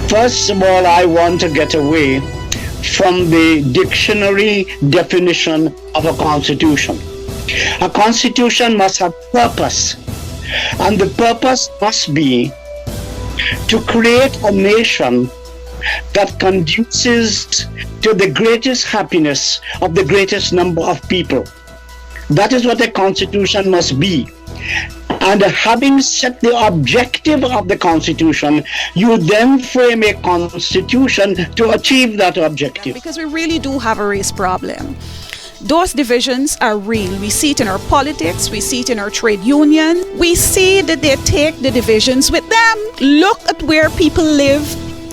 First of all, I want to get away from the dictionary definition of a constitution. A constitution must have purpose, and the purpose must be to create a nation that conduces to the greatest happiness of the greatest number of people. That is what a constitution must be. And having set the objective of the constitution, you then frame a constitution to achieve that objective. Because we really do have a race problem. Those divisions are real. We see it in our politics, we see it in our trade union. We see that they take the divisions with them. Look at where people live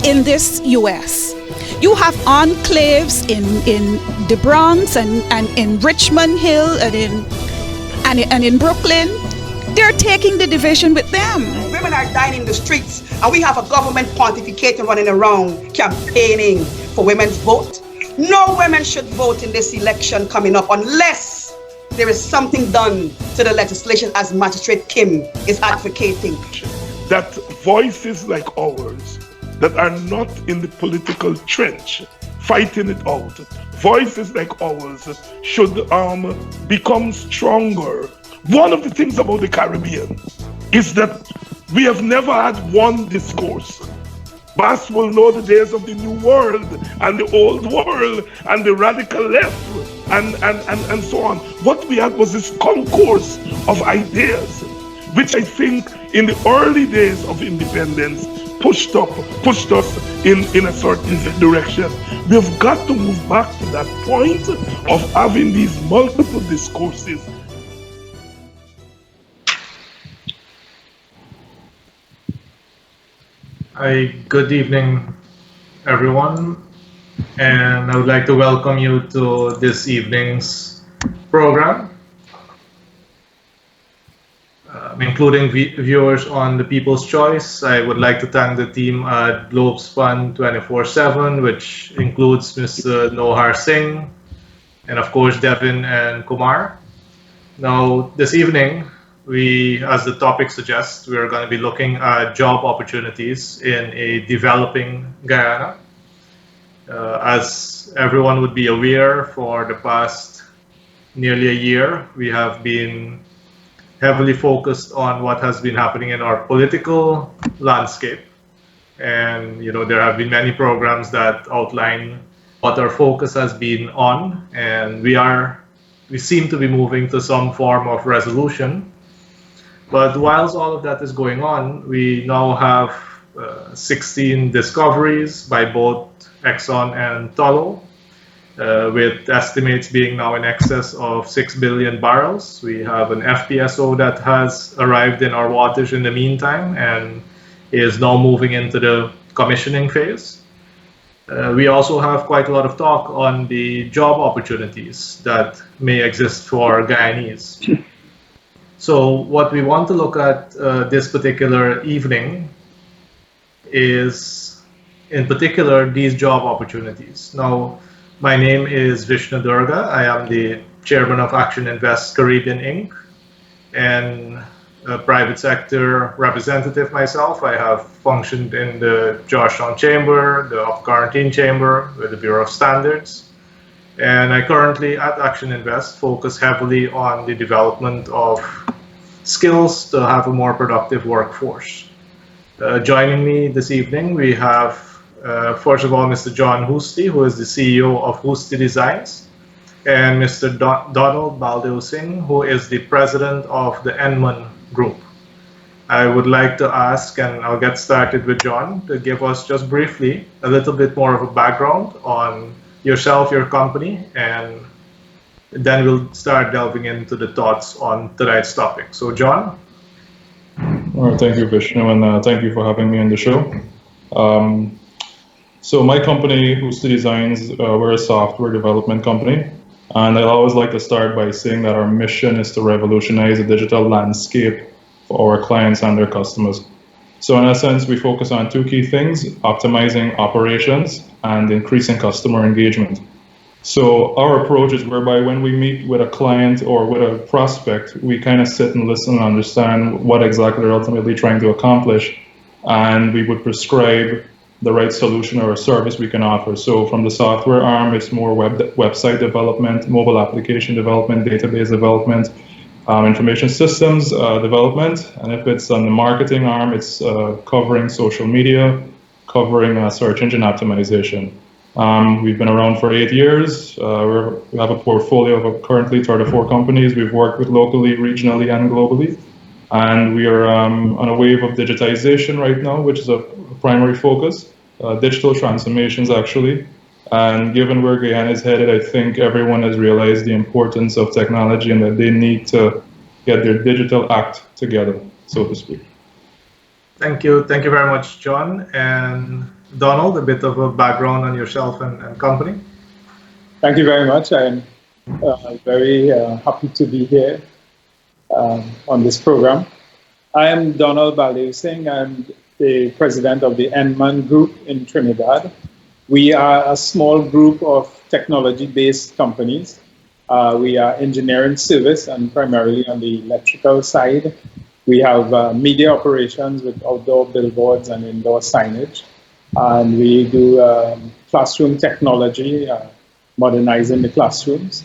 in this US. You have enclaves in the Bronx and in Richmond Hill and in Brooklyn. They're taking the division with them. Women are dying in the streets, and we have a government pontificating running around campaigning for women's vote. No women should vote in this election coming up unless there is something done to the legislation as Magistrate Kim is advocating. That voices like ours that are not in the political trench fighting it out, voices like ours should become stronger. One of the things about the Caribbean is that we have never had one discourse. Bass will know the days of the New World and the Old World and the radical left and so on. What we had was this concourse of ideas, which I think in the early days of independence pushed us in a certain direction. We've got to move back to that point of having these multiple discourses. Hi, good evening, everyone, and I would like to welcome you to this evening's program, including viewers on the People's Choice. I would like to thank the team at Globespan 24x7, which includes Mr. Nohar Singh, and of course Devin and Kumar. Now, this evening, as the topic suggests, we are going to be looking at job opportunities in a developing Guyana. As everyone would be aware, for the past nearly a year, we have been heavily focused on what has been happening in our political landscape. And there have been many programs that outline what our focus has been on, and we seem to be moving to some form of resolution. But whilst all of that is going on, we now have 16 discoveries by both Exxon and Tullow, with estimates being now in excess of 6 billion barrels. We have an FPSO that has arrived in our waters in the meantime and is now moving into the commissioning phase. We also have quite a lot of talk on the job opportunities that may exist for Guyanese. So what we want to look at this particular evening is, in particular, these job opportunities. Now, my name is Vishnu Durga. I am the chairman of Action Invest Caribbean Inc. and a private sector representative myself. I have functioned in the Georgetown Chamber, the Off Quarantine Chamber, with the Bureau of Standards. And I currently, at Action Invest, focus heavily on the development of skills to have a more productive workforce. Joining me this evening, we have, first of all, Mr. John Hoosty, who is the CEO of Hoosty Designs, and Mr. Donald Baldeo Singh, who is the president of the Enman Group. I would like to ask, and I'll get started with John, to give us just briefly a little bit more of a background on yourself, your company, and then we'll start delving into the thoughts on tonight's topic. So, John? All right, thank you, Vishnu, and thank you for having me on the show. So my company, Hoosty Designs, we're a software development company, and I always like to start by saying that our mission is to revolutionize the digital landscape for our clients and their customers. So in essence, we focus on two key things: optimizing operations and increasing customer engagement. So our approach is whereby when we meet with a client or with a prospect, we kind of sit and listen and understand what exactly they're ultimately trying to accomplish, and we would prescribe the right solution or a service we can offer. So from the software arm, it's more website development, mobile application development, database development, information systems development. And if it's on the marketing arm, it's covering social media, covering search engine optimization. We've been around for 8 years. We have a portfolio of currently 34 companies we've worked with locally, regionally, and globally. And we are on a wave of digitization right now, which is a primary focus, digital transformations actually. And given where Guyana is headed, I think everyone has realized the importance of technology and that they need to get their digital act together, so to speak. Thank you very much, John. And Donald, a bit of a background on yourself and company. Thank you very much. I'm very happy to be here on this program. I am Donald Baldev Singh. I'm the president of the Enman Group in Trinidad. We are a small group of technology-based companies. We are engineering service and primarily on the electrical side. We have media operations with outdoor billboards and indoor signage. And we do classroom technology, modernizing the classrooms.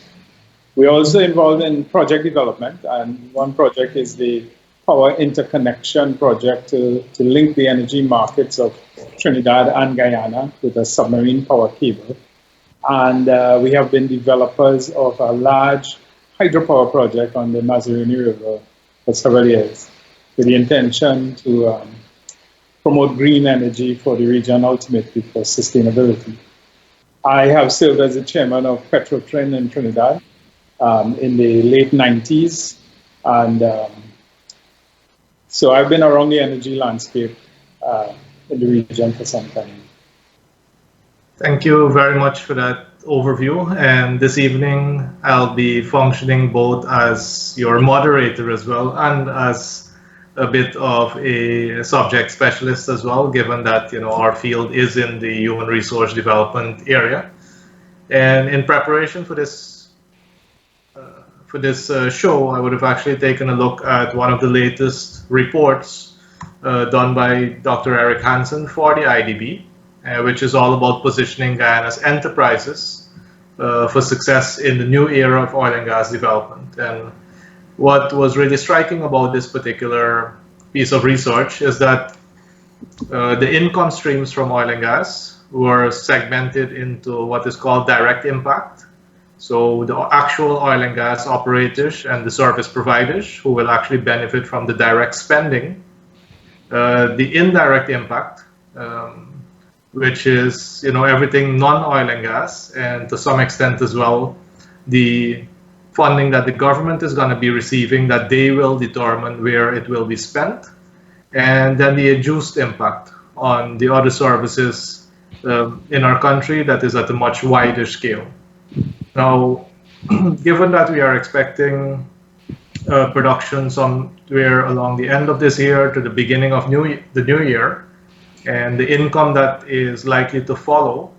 We're also involved in project development, and one project is the power interconnection project to link the energy markets of Trinidad and Guyana with a submarine power cable. And we have been developers of a large hydropower project on the Mazaruni River for several years, with the intention to promote green energy for the region, ultimately for sustainability. I have served as the chairman of Petrotrin in Trinidad in the late 90s. And so I've been around the energy landscape in the region for some time. Thank you very much for that overview. And this evening, I'll be functioning both as your moderator as well and as a bit of a subject specialist as well, given that our field is in the human resource development area. And in preparation for this show, I would have actually taken a look at one of the latest reports done by Dr. Eric Hansen for the IDB, which is all about positioning Guyana's enterprises for success in the new era of oil and gas development. And what was really striking about this particular piece of research is that the income streams from oil and gas were segmented into what is called direct impact. So the actual oil and gas operators and the service providers who will actually benefit from the direct spending. The indirect impact, which is everything non-oil and gas, and to some extent as well the funding that the government is going to be receiving, that they will determine where it will be spent, and then the adduced impact on the other services in our country that is at a much wider scale. Now, given that we are expecting production somewhere along the end of this year to the beginning of the new year, and the income that is likely to follow,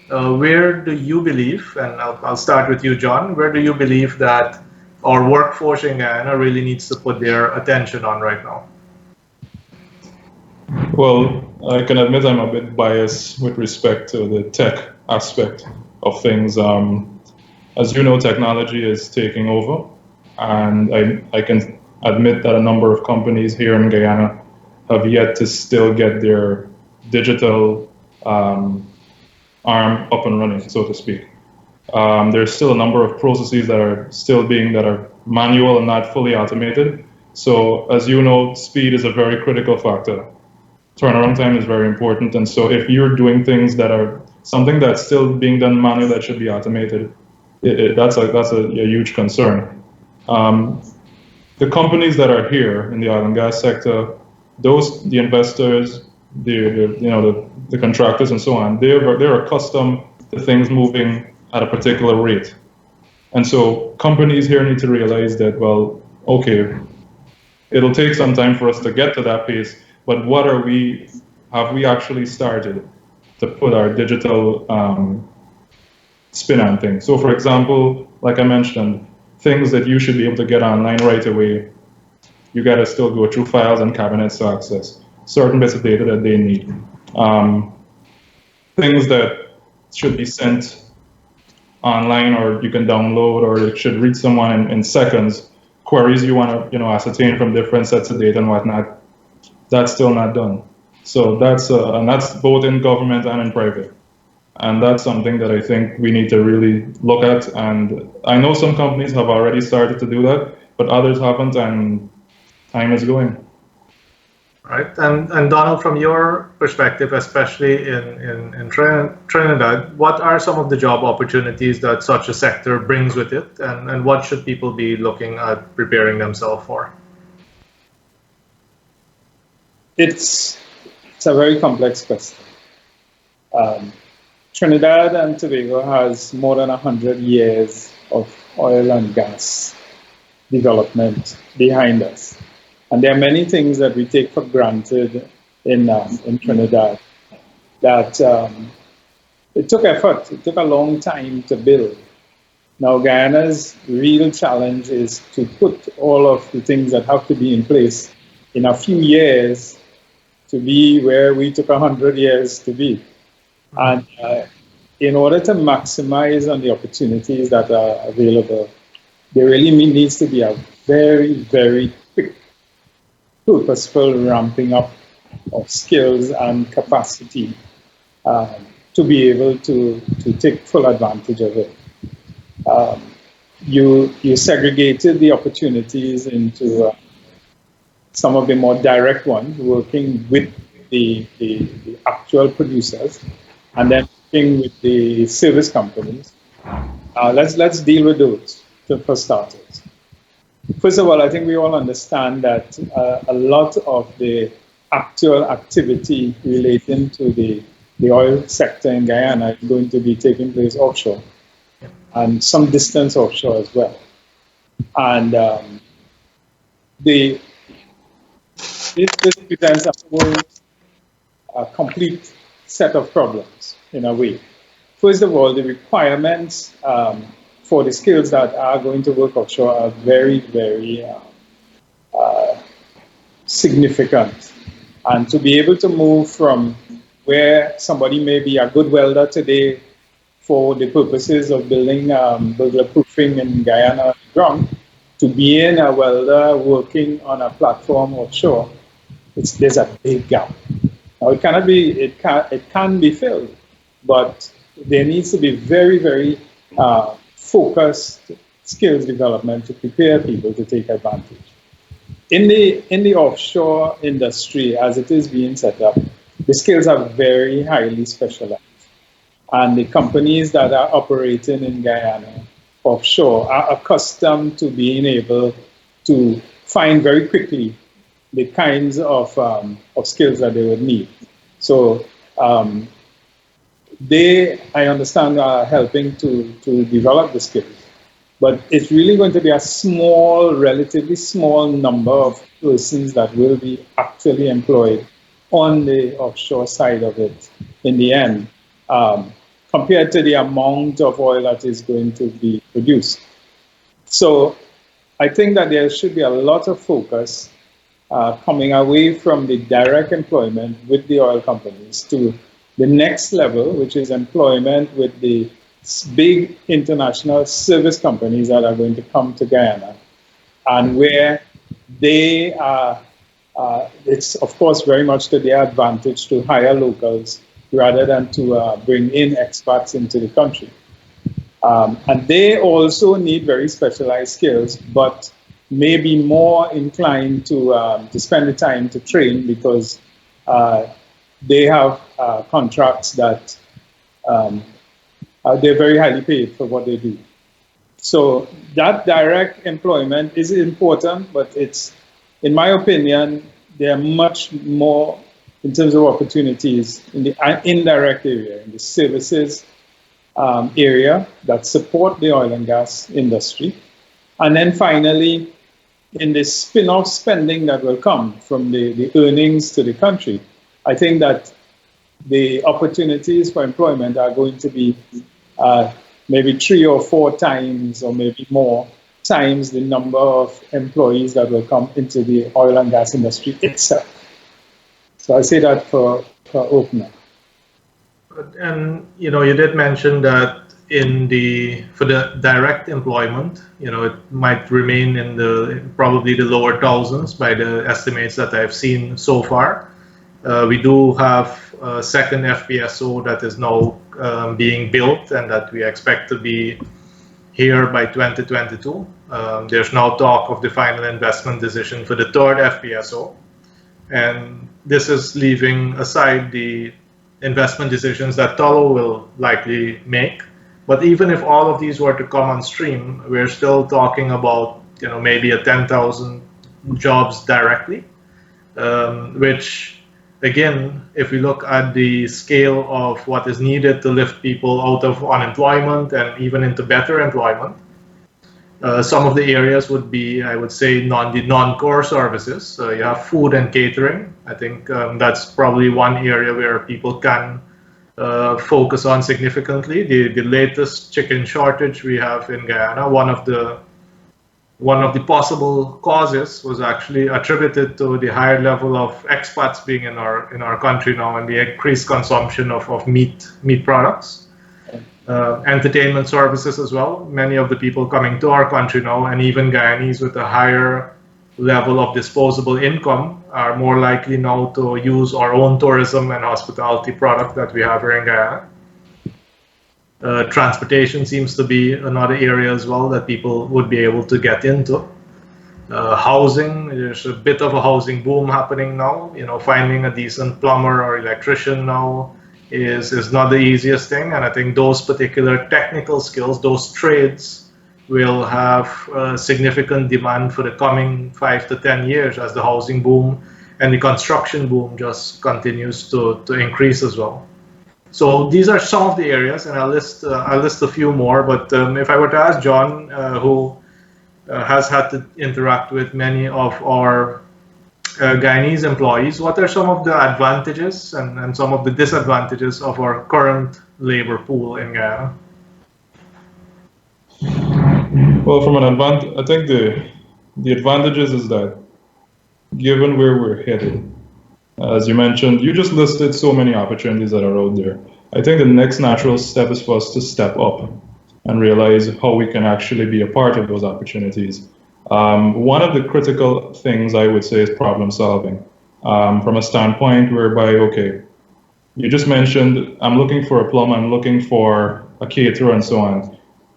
where do you believe, and I'll start with you, John, where do you believe that our workforce in Guyana really needs to put their attention on right now? Well, I can admit I'm a bit biased with respect to the tech aspect of things. As you know, technology is taking over, and I can admit that a number of companies here in Guyana have yet to still get their digital arm up and running, so to speak. There's still a number of processes that are manual and not fully automated. So as you know, speed is a very critical factor. Turnaround time is very important. And so if you're doing things that are something that's still being done manually that should be automated, that's a huge concern. The companies that are here in the oil and gas sector, the investors, the contractors and so on, they're accustomed to things moving at a particular rate. And so companies here need to realize that, well, okay, it'll take some time for us to get to that pace, but have we actually started to put our digital spin on things? So for example, like I mentioned, things that you should be able to get online right away, you got to still go through files and cabinets to access certain bits of data that they need. things that should be sent online or you can download or it should reach someone in seconds, queries you want to ascertain from different sets of data and whatnot, that's still not done. So and that's both in government and in private. And that's something that I think we need to really look at. And I know some companies have already started to do that, but others haven't, and time is going. Right. And Donald, from your perspective, especially in Trinidad, what are some of the job opportunities that such a sector brings with it, and what should people be looking at preparing themselves for? It's a very complex question. Trinidad and Tobago has more than 100 years of oil and gas development behind us. And there are many things that we take for granted in Trinidad that it took effort. It took a long time to build. Now, Guyana's real challenge is to put all of the things that have to be in place in a few years to be where we took 100 years to be. And in order to maximize on the opportunities that are available, there really needs to be a very, very quick, purposeful ramping up of skills and capacity to be able to take full advantage of it. You segregated the opportunities into some of the more direct ones, working with the actual producers, and then working with the service companies. Let's deal with those for starters. First of all, I think we all understand that a lot of the actual activity relating to the oil sector in Guyana is going to be taking place offshore, and some distance offshore as well. And this presents a complete set of problems in a way. First of all, the requirements for the skills that are going to work offshore are very, very significant. And to be able to move from where somebody may be a good welder today for the purposes of building burglar proofing in Guyana ground, to being a welder working on a platform offshore, there's a big gap. Now it can be filled, but there needs to be very, very focused skills development to prepare people to take advantage. In the offshore industry, as it is being set up, the skills are very highly specialized. And the companies that are operating in Guyana offshore are accustomed to being able to find very quickly the kinds of skills that they would need. So I understand, are helping to develop the skills. But it's really going to be a relatively small number of persons that will be actually employed on the offshore side of it in the end, compared to the amount of oil that is going to be produced. So I think that there should be a lot of focus coming away from the direct employment with the oil companies to the next level, which is employment with the big international service companies that are going to come to Guyana, and where they are, it's of course very much to their advantage to hire locals rather than to bring in expats into the country. And they also need very specialized skills, but may be more inclined to spend the time to train because they have contracts that they're very highly paid for what they do. So that direct employment is important, but it's, in my opinion, there are much more in terms of opportunities in the indirect area, in the services area that support the oil and gas industry. And then finally, in the spin-off spending that will come from the earnings to the country, I think that the opportunities for employment are going to be maybe 3 or 4 times, or maybe more times, the number of employees that will come into the oil and gas industry itself. So I say that for opener. And you did mention that for the direct employment, it might remain in probably the lower thousands by the estimates that I've seen so far. We do have a second FPSO that is now being built and that we expect to be here by 2022. There's now talk of the final investment decision for the third FPSO. And this is leaving aside the investment decisions that Tullow will likely make. But even if all of these were to come on stream, we're still talking about maybe a 10,000 jobs directly, which again, if we look at the scale of what is needed to lift people out of unemployment and even into better employment, some of the areas would be, I would say, the non-core services. So you have food and catering. I think that's probably one area where people can focus on significantly. The latest chicken shortage we have in Guyana, one of the possible causes was actually attributed to the higher level of expats being in our country now and the increased consumption of meat products. Entertainment services as well. Many of the people coming to our country now, and even Guyanese with a higher level of disposable income, are more likely now to use our own tourism and hospitality product that we have here in Guyana. Transportation seems to be another area as well that people would be able to get into. Housing, there's a bit of a housing boom happening now. Finding a decent plumber or electrician now is not the easiest thing, and I think those particular technical skills, those trades, will have significant demand for the coming 5 to 10 years as the housing boom and the construction boom just continues to increase as well. So these are some of the areas, and I'll list a few more. But if I were to ask John, who has had to interact with many of our Guyanese employees, what are some of the advantages and some of the disadvantages of our current labor pool in Guyana? Well, from an advantage, I think the advantages is that given where we're headed, as you mentioned, you just listed so many opportunities that are out there. I think the next natural step is for us to step up and realize how we can actually be a part of those opportunities. One of the critical things I would say is problem solving, from a standpoint whereby, okay, you just mentioned, I'm looking for a plumber, I'm looking for a caterer and so on.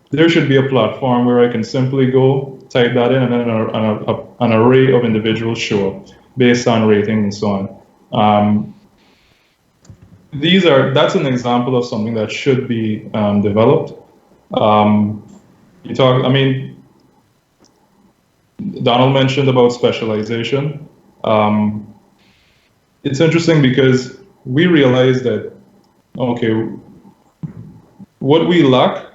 There should be a platform where I can simply go, type that in, and then an array of individuals show up based on rating and so on. That's an example of something that should be developed. Donald mentioned about specialization. It's interesting because we realize that, okay, what we lack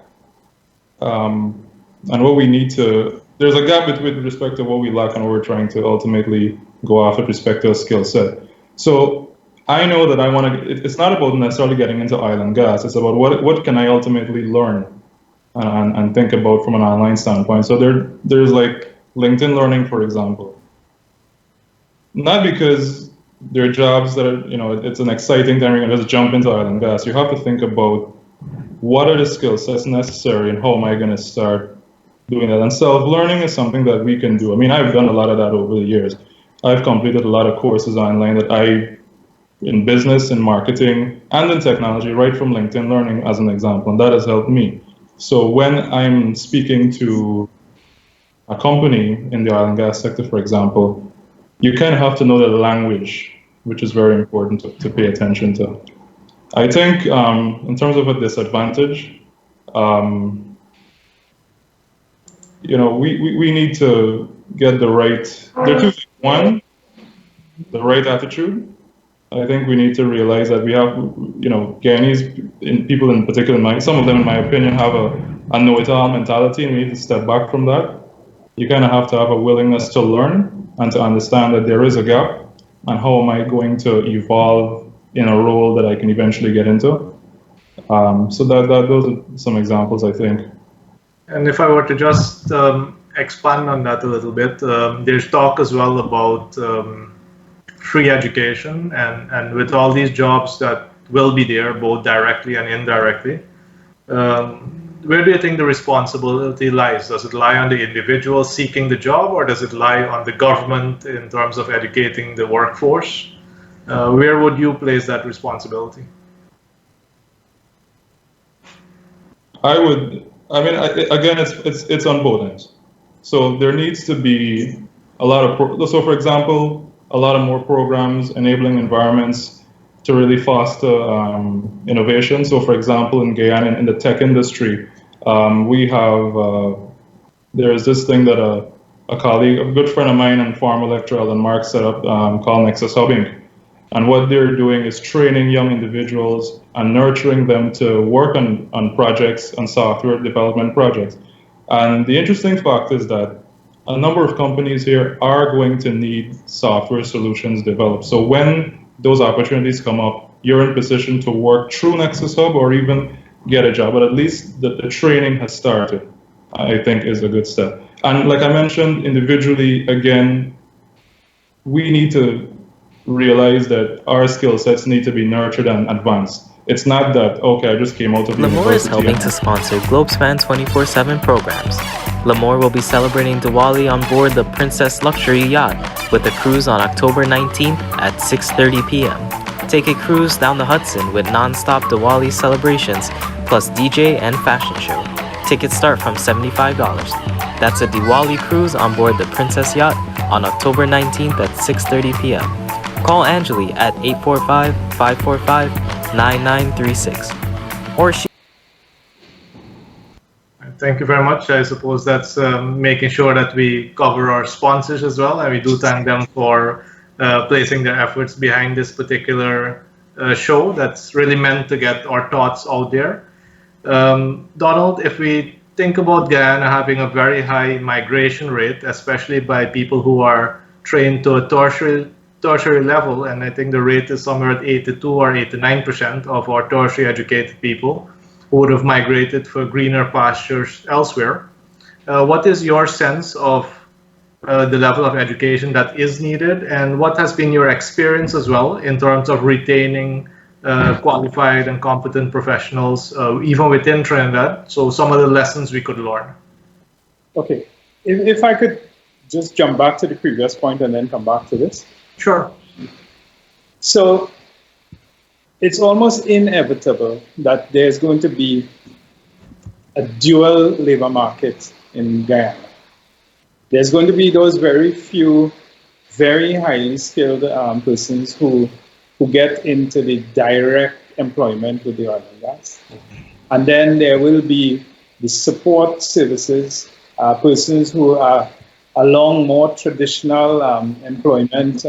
and what we need to, there's a gap with respect to what we lack and what we're trying to ultimately go after with respect to a skill set. So I know that I want to, it's not about necessarily getting into oil and gas, it's about what can I ultimately learn and think about from an online standpoint. So there's like LinkedIn Learning, for example. Not because there are jobs that are, it's an exciting time, you're going to just jump into oil and gas. You have to think about what are the skill sets necessary and how am I going to start doing that. And self-learning is something that we can do. I mean, I've done a lot of that over the years. I've completed a lot of courses online in business, in marketing, and in technology, right from LinkedIn Learning as an example, and that has helped me. So when I'm speaking to a company in the oil and gas sector, for example, you kind of have to know the language, which is very important to pay attention to. I think in terms of a disadvantage, we need to get the right, there are two things. One, the right attitude. I think we need to realize that we have, Guyanese people in particular, some of them, in my opinion, have a know-it-all mentality, and we need to step back from that. You kind of have to have a willingness to learn and to understand that there is a gap, and how am I going to evolve in a role that I can eventually get into. So those are some examples, I think. And if I were to just expand on that a little bit, there's talk as well about free education, and with all these jobs that will be there, both directly and indirectly. Where do you think the responsibility lies? Does it lie on the individual seeking the job, or does it lie on the government in terms of educating the workforce? Where would you place that responsibility? Again, it's on both ends. So there needs to be a lot of, so for example, a lot of more programs enabling environments to really foster innovation. So for example, in Guyana, in the tech industry, we have, there's this thing that a colleague, a good friend of mine and former lecturer, Alan Mark, set up called Nexus Hubbing. And what they're doing is training young individuals and nurturing them to work on projects and software development projects. And the interesting fact is that a number of companies here are going to need software solutions developed. So when those opportunities come up, you're in position to work through Nexus Hub or even get a job, but at least the training has started, I think is a good step. And like I mentioned, individually, again, we need to realize that our skill sets need to be nurtured and advanced. It's not that, okay, I just came out of university. L'Amour is helping to sponsor Globespan 24x7 programs. L'Amour will be celebrating Diwali on board the Princess Luxury Yacht with a cruise on October 19th at 6:30 p.m. Take a cruise down the Hudson with non-stop Diwali celebrations plus DJ and fashion show. Tickets start from $75. That's a Diwali cruise on board the Princess Yacht on October 19th at 6:30 p.m. Call Angeli at 845-545-9936. Or she. Thank you very much. I suppose that's making sure that we cover our sponsors as well, and we do thank them for placing their efforts behind this particular show that's really meant to get our thoughts out there. Donald, if we think about Guyana having a very high migration rate, especially by people who are trained to a tertiary level, and I think the rate is somewhere at 82 or 89% of our tertiary educated people who would have migrated for greener pastures elsewhere. What is your sense of the level of education that is needed, and what has been your experience as well in terms of retaining qualified and competent professionals, even within Trinidad? So some of the lessons we could learn. Okay, if I could just jump back to the previous point and then come back to this. Sure. So it's almost inevitable that there's going to be a dual labor market in Guyana. There's going to be those very few, very highly skilled persons who get into the direct employment with the oil and gas. And then there will be the support services, persons who are along more traditional employment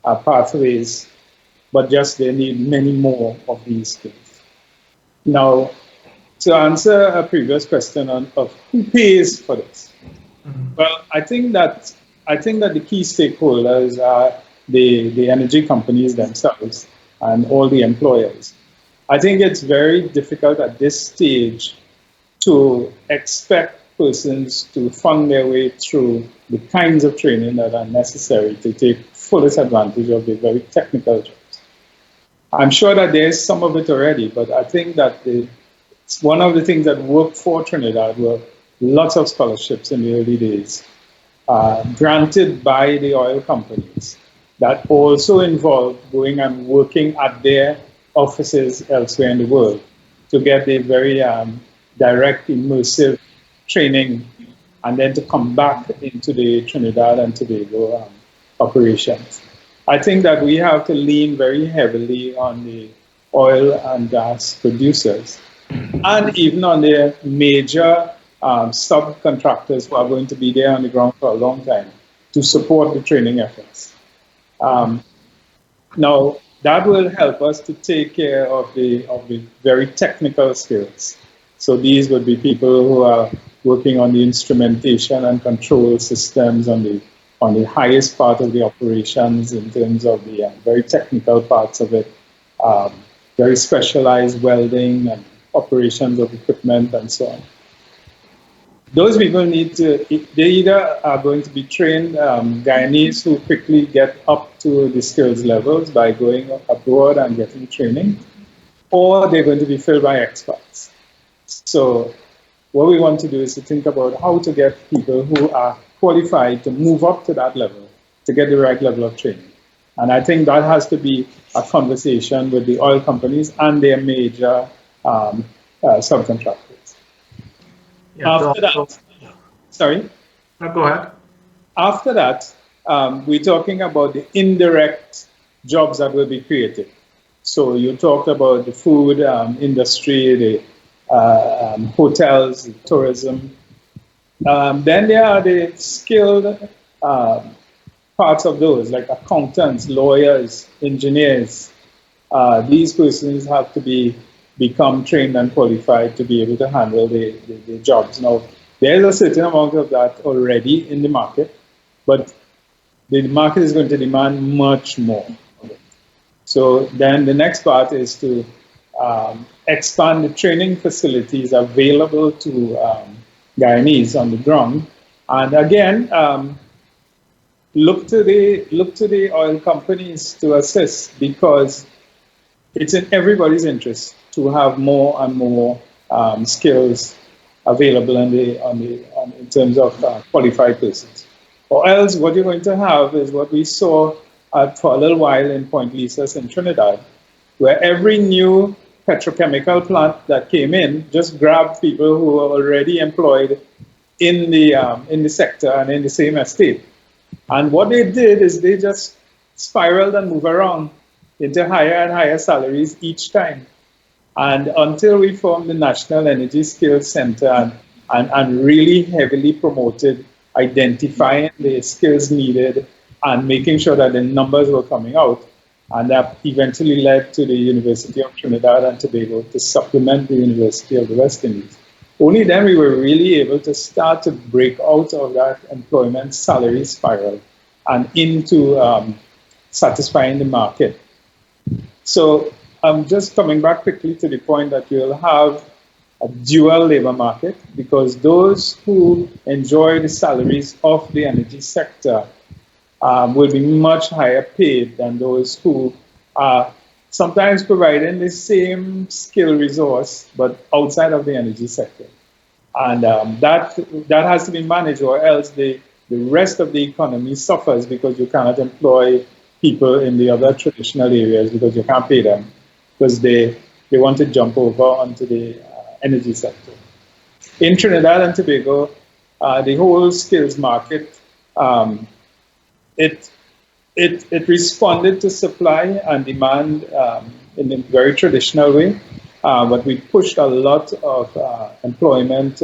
pathways, but just they need many more of these skills. Now, to answer a previous question of who pays for this, well, I think that the key stakeholders are the energy companies themselves and all the employers. I think it's very difficult at this stage to expect persons to fund their way through the kinds of training that are necessary to take fullest advantage of the very technical jobs. I'm sure that there's some of it already, but I think that it's one of the things that worked for Trinidad were lots of scholarships in the early days, granted by the oil companies, that also involved going and working at their offices elsewhere in the world to get a very direct, immersive training, and then to come back into the Trinidad and Tobago operations. I think that we have to lean very heavily on the oil and gas producers and even on the major subcontractors who are going to be there on the ground for a long time to support the training efforts. Now, that will help us to take care of the very technical skills. So these would be people who are working on the instrumentation and control systems on the highest part of the operations in terms of the very technical parts of it, very specialized welding and operations of equipment and so on. Those people they either are going to be trained Guyanese who quickly get up to the skills levels by going abroad and getting training, or they're going to be filled by experts. So what we want to do is to think about how to get people who are qualified to move up to that level, to get the right level of training. And I think that has to be a conversation with the oil companies and their major subcontractors. Yeah, After that, sorry? No, go ahead. After that, we're talking about the indirect jobs that will be created. So you talked about the food industry, the hotels, the tourism. Then there are the skilled parts of those, like accountants, lawyers, engineers. These persons have to become trained and qualified to be able to handle the jobs. Now, there's a certain amount of that already in the market, but the market is going to demand much more of it. So then the next part is to expand the training facilities available to Guyanese on the ground. And again, look to the oil companies to assist, because it's in everybody's interest to have more and more skills available in terms of qualified persons. Or else what you're going to have is what we saw for a little while in Point Lisas in Trinidad, where every new petrochemical plant that came in just grabbed people who were already employed in the sector and in the same estate. And what they did is they just spiraled and moved around into higher and higher salaries each time. And until we formed the National Energy Skills Center and really heavily promoted identifying the skills needed and making sure that the numbers were coming out, and that eventually led to the University of Trinidad and Tobago to supplement the University of the West Indies. Only then we were really able to start to break out of that employment salary spiral and into satisfying the market. So I'm just coming back quickly to the point that you'll have a dual labor market, because those who enjoy the salaries of the energy sector will be much higher paid than those who are sometimes providing the same skill resource but outside of the energy sector. And that has to be managed, or else the rest of the economy suffers, because you cannot employ people in the other traditional areas because you can't pay them, because they want to jump over onto the energy sector. In Trinidad and Tobago, the whole skills market, it responded to supply and demand in a very traditional way, but we pushed a lot of employment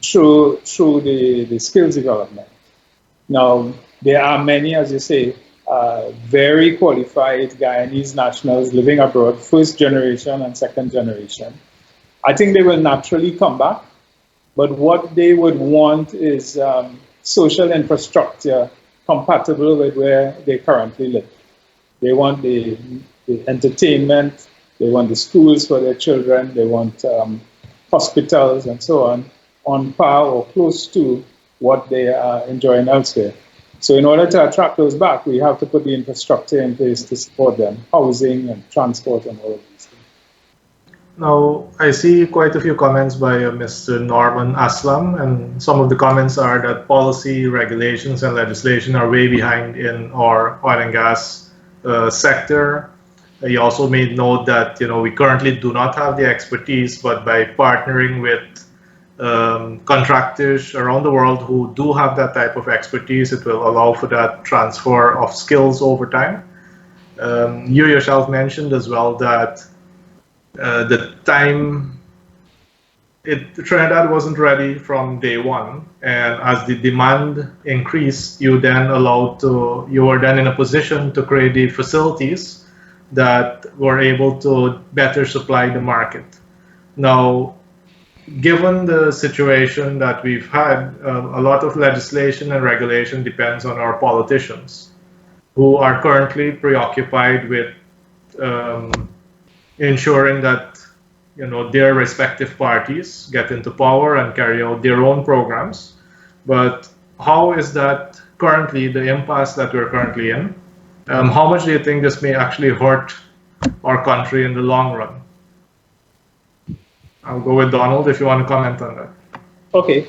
through the skills development. Now, there are many, as you say, very qualified Guyanese nationals living abroad, first generation and second generation. I think they will naturally come back, but what they would want is social infrastructure compatible with where they currently live. They want the entertainment, they want the schools for their children, they want hospitals and so on par or close to what they are enjoying elsewhere. So in order to attract those back, we have to put the infrastructure in place to support them, housing and transport and all of these things. Now, I see quite a few comments by Mr. Norman Aslam, and some of the comments are that policy, regulations, and legislation are way behind in our oil and gas sector. He also made note that we currently do not have the expertise, but by partnering with contractors around the world who do have that type of expertise, it will allow for that transfer of skills over time. You yourself mentioned as well that Trinidad wasn't ready from day one, and as the demand increased, you were then in a position to create the facilities that were able to better supply the market. Now, given the situation that we've had, a lot of legislation and regulation depends on our politicians, who are currently preoccupied with ensuring that their respective parties get into power and carry out their own programs. But how is that currently, the impasse that we're currently in? How much do you think this may actually hurt our country in the long run. I'll go with Donald if you want to comment on that. Okay.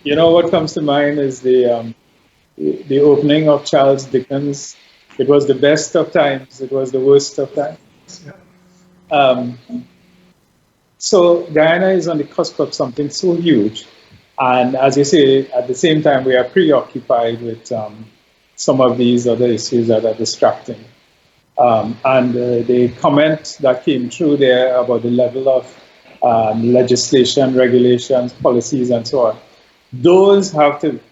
You know what comes to mind is the opening of Charles Dickens. It was the best of times. It was the worst of times. Um, so Guyana is on the cusp of something so huge. And as you say, at the same time, we are preoccupied with some of these other issues that are distracting. And the comment that came through there about the level of legislation, regulations, policies, and so on, those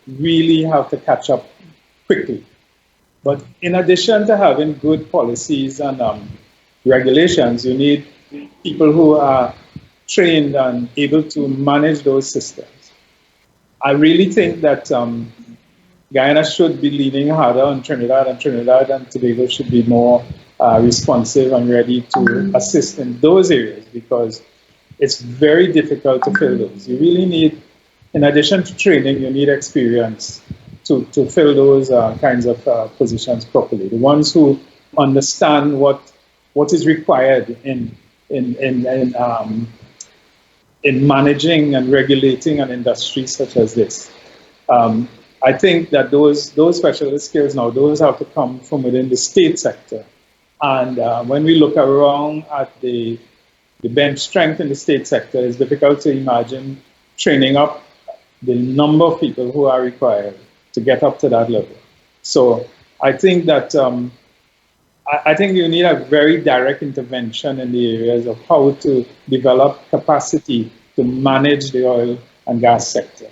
really have to catch up quickly. But in addition to having good policies and regulations, you need people who are trained and able to manage those systems. I really think that Guyana should be leaning harder on Trinidad, and Trinidad and Tobago should be more responsive and ready to assist in those areas, because it's very difficult to fill those. You really need, in addition to training, you need experience to fill those kinds of positions properly. The ones who understand what is required in managing and regulating an industry such as this. I think that those specialist skills now, those have to come from within the state sector. And when we look around at the bench strength in the state sector, it's difficult to imagine training up the number of people who are required to get up to that level. So I think that I think you need a very direct intervention in the areas of how to develop capacity to manage the oil and gas sector.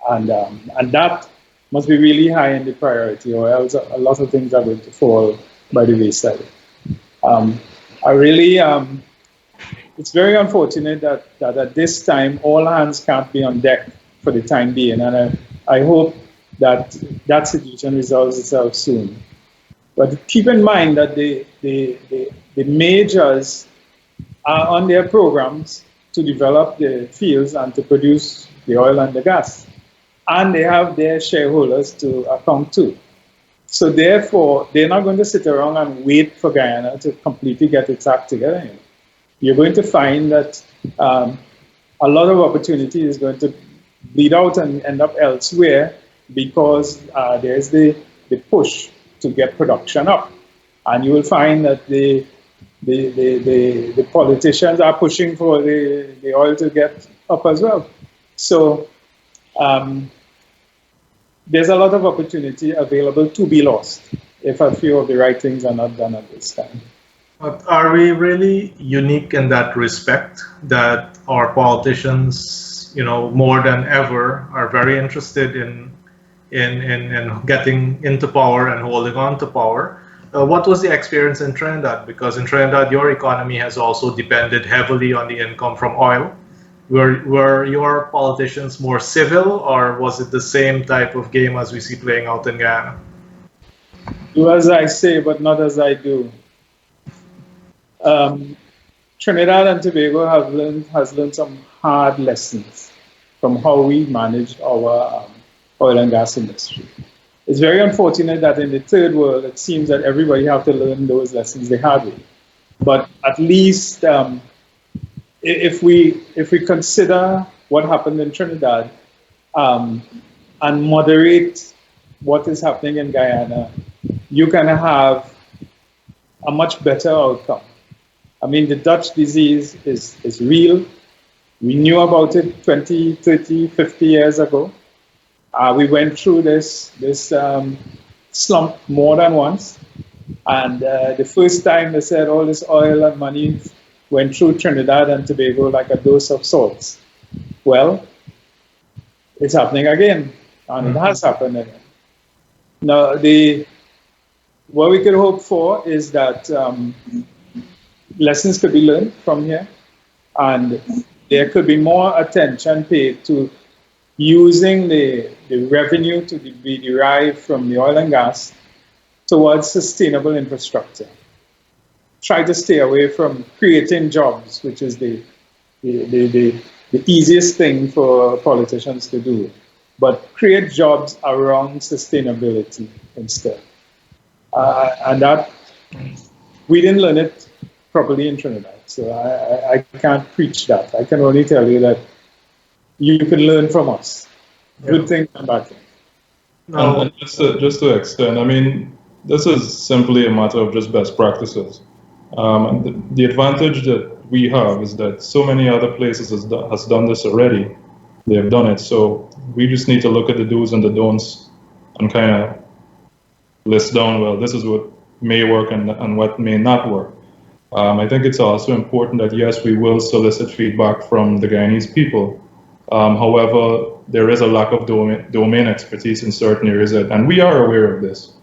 And that must be really high in the priority, or else a lot of things are going to fall by the wayside. It's very unfortunate that at this time, all hands can't be on deck for the time being. And I hope that situation resolves itself soon. But keep in mind that the majors are on their programs to develop the fields and to produce the oil and the gas. And they have their shareholders to account to. So therefore, they're not going to sit around and wait for Guyana to completely get its act together. You're going to find that a lot of opportunity is going to bleed out and end up elsewhere, because there's the push to get production up. And you will find that the politicians are pushing for the oil to get up as well. So there's a lot of opportunity available to be lost if a few of the right things are not done at this time. But are we really unique in that respect, that our politicians, more than ever, are very interested in getting into power and holding on to power? What was the experience in Trinidad? Because in Trinidad, your economy has also depended heavily on the income from oil. Were your politicians more civil, or was it the same type of game as we see playing out in Guyana? Do as I say, but not as I do. Trinidad and Tobago has learned some hard lessons from how we manage our oil and gas industry. It's very unfortunate that in the third world, it seems that everybody have to learn those lessons the hard way. But at least if we consider what happened in Trinidad and moderate what is happening in Guyana, you can have a much better outcome. I mean, the Dutch disease is real. We knew about it 20, 30, 50 years ago. We went through this slump more than once. And the first time they said all this oil and money went through Trinidad and Tobago like a dose of salts. Well, it's happening again, and it has happened again. Now, what we could hope for is that lessons could be learned from here, and there could be more attention paid to using the revenue to be derived from the oil and gas towards sustainable infrastructure. Try to stay away from creating jobs, which is the easiest thing for politicians to do, but create jobs around sustainability instead. And that, we didn't learn it properly in Trinidad. So I can't preach that. I can only tell you that you can learn from us. Good things and bad things. And just to extend, I mean, this is simply a matter of just best practices. And the advantage that we have is that so many other places has done this already. They have done it. So we just need to look at the do's and the don'ts and kind of list down, well, this is what may work and what may not work. I think it's also important that, yes, we will solicit feedback from the Guyanese people. However, there is a lack of domain expertise in certain areas, and we are aware of this.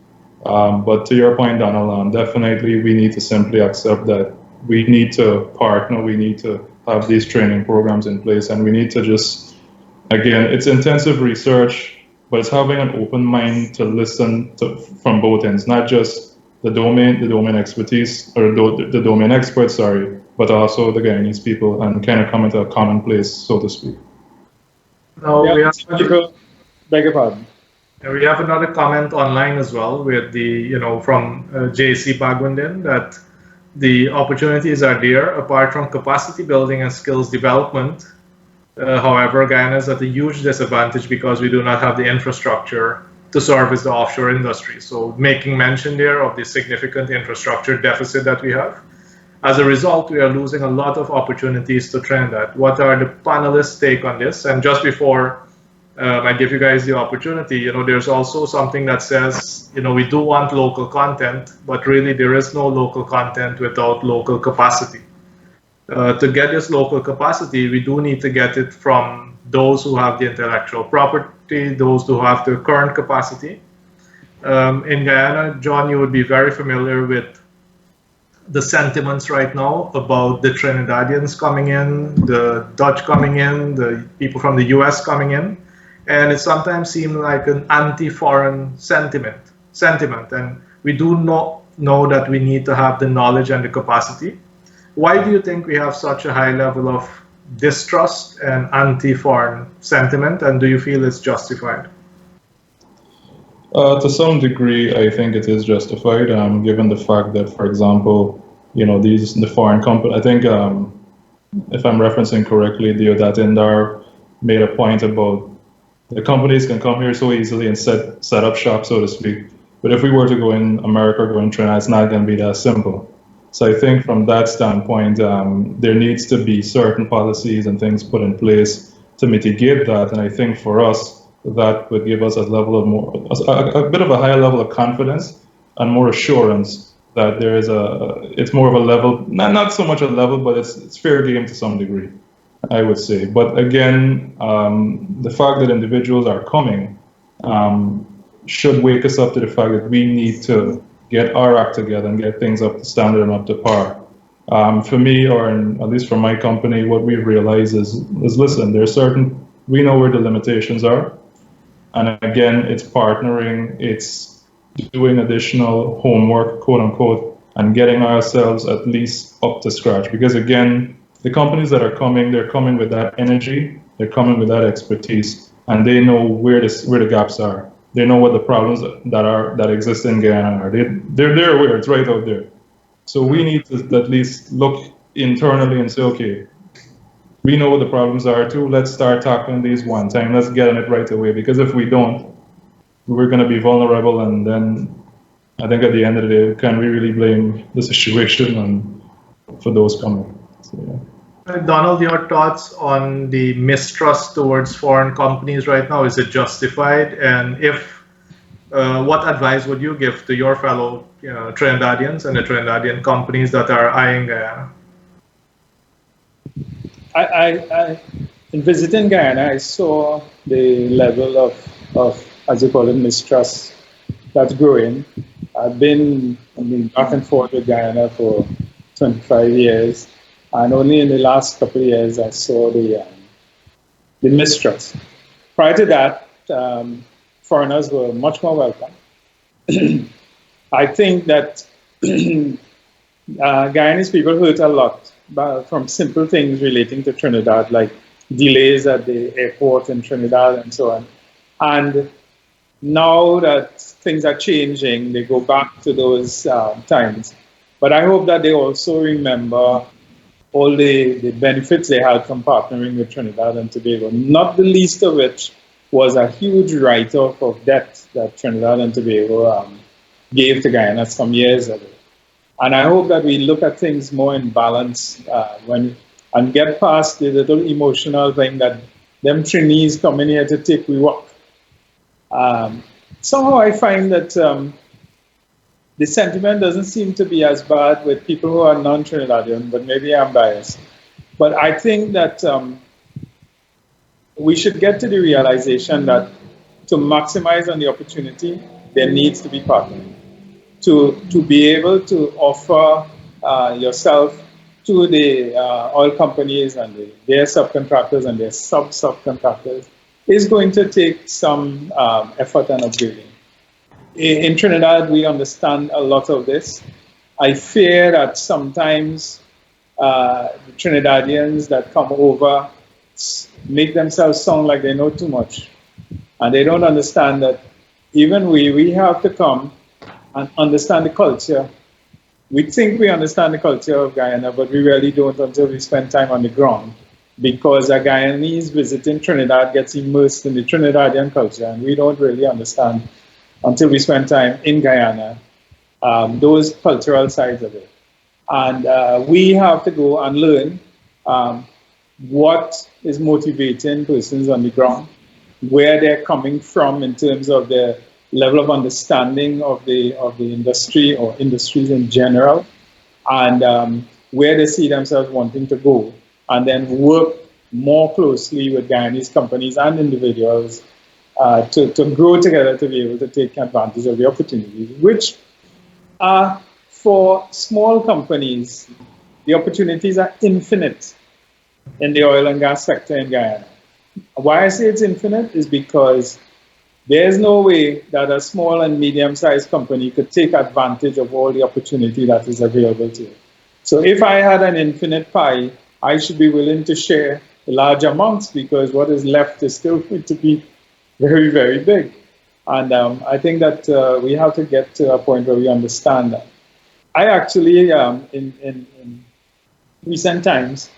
But to your point, Donald, definitely we need to simply accept that we need to partner, we need to have these training programs in place, and we need to just, again, it's intensive research, but it's having an open mind to listen from both ends, not just the domain expertise, or the domain experts, sorry, but also the Guyanese people, and kind of come into a common place, so to speak. Now we have beg your pardon. We have another comment online as well with from JC Bagwindin that the opportunities are there apart from capacity building and skills development. However, Guyana is at a huge disadvantage because we do not have the infrastructure to service the offshore industry. So making mention there of the significant infrastructure deficit that we have. As a result, we are losing a lot of opportunities to Trinidad. What are the panelists' take on this? And just before I give you guys the opportunity, there's also something that says, we do want local content, but really there is no local content without local capacity. To get this local capacity, we do need to get it from those who have the intellectual property, those who have the current capacity. In Guyana, John, you would be very familiar with the sentiments right now about the Trinidadians coming in, the Dutch coming in, the people from the US coming in. And it sometimes seems like an anti-foreign sentiment. And we do not know that we need to have the knowledge and the capacity. Why do you think we have such a high level of distrust and anti-foreign sentiment, and do you feel it's justified? To some degree, I think it is justified, given the fact that, for example, the foreign company, I think, if I'm referencing correctly, Deodat Indar made a point about the companies can come here so easily and set up shop, so to speak. But if we were to go in America or go in Trinidad, it's not going to be that simple. So I think from that standpoint, there needs to be certain policies and things put in place to mitigate that. And I think for us, that would give us a level of a bit of a higher level of confidence and more assurance that there is it's more of a level, not so much a level, but it's fair game to some degree, I would say. But again, the fact that individuals are coming should wake us up to the fact that we need to get our act together and get things up to standard and up to par. For me, or at least for my company, what we realize is listen, we know where the limitations are. And again, it's partnering, it's doing additional homework, quote unquote, and getting ourselves at least up to scratch. Because again, the companies that are coming, they're coming with that energy, they're coming with that expertise, and they know where the gaps are. They know what the problems that exist in Guyana are. They're aware, it's right out there. So we need to at least look internally and say, okay, we know what the problems are too. Let's start tackling these one time. Let's get on it right away. Because if we don't, we're going to be vulnerable. And then I think at the end of the day, can we really blame the situation for those coming? So, yeah. Donald, your thoughts on the mistrust towards foreign companies right now, is it justified? And if, what advice would you give to your fellow Trinidadians and the Trinidadian companies that are eyeing Guyana? In visiting Guyana, I saw the level of as you call it, mistrust that's growing. I've been back and forth with Guyana for 25 years, and only in the last couple of years I saw the mistrust. Prior to that, foreigners were much more welcome. I think that Guyanese people hurt a lot from simple things relating to Trinidad, like delays at the airport in Trinidad and so on. And now that things are changing, they go back to those times. But I hope that they also remember all the benefits they had from partnering with Trinidad and Tobago, not the least of which was a huge write-off of debt that Trinidad and Tobago gave to Guyana some years ago. And I hope that we look at things more in balance and get past the little emotional thing that them Trinis coming here to take we work. Somehow I find that the sentiment doesn't seem to be as bad with people who are non-Trinidadian, but maybe I'm biased. But I think that we should get to the realization that to maximize on the opportunity, there needs to be partnering. To be able to offer yourself to the oil companies and their subcontractors and their subcontractors is going to take some effort and upgrading. In Trinidad, we understand a lot of this. I fear that sometimes the Trinidadians that come over make themselves sound like they know too much. And they don't understand that even we have to come and understand the culture. We think we understand the culture of Guyana, but we really don't until we spend time on the ground. Because a Guyanese visiting Trinidad gets immersed in the Trinidadian culture, and we don't really understand until we spend time in Guyana, those cultural sides of it. And we have to go and learn what is motivating persons on the ground, where they're coming from in terms of their level of understanding of the industry or industries in general, and where they see themselves wanting to go, and then work more closely with Guyanese companies and individuals to grow together to be able to take advantage of the opportunities, which are for small companies. The opportunities are infinite in the oil and gas sector in Guyana. Why I say it's infinite is because there's no way that a small and medium-sized company could take advantage of all the opportunity that is available to it. So if I had an infinite pie, I should be willing to share large amounts because what is left is still going to be very, very big. And I think that we have to get to a point where we understand that. I actually, in recent times,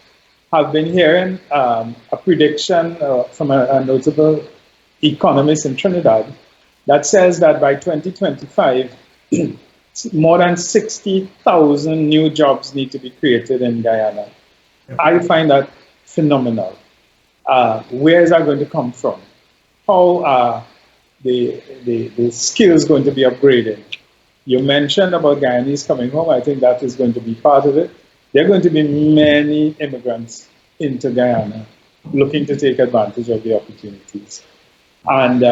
have been hearing a prediction from a notable economist in Trinidad that says that by 2025, more than 60,000 new jobs need to be created in Guyana. I find that phenomenal. Where is that going to come from? How are the skills going to be upgraded? You mentioned about Guyanese coming home. I think that is going to be part of it. There are going to be many immigrants into Guyana looking to take advantage of the opportunities. And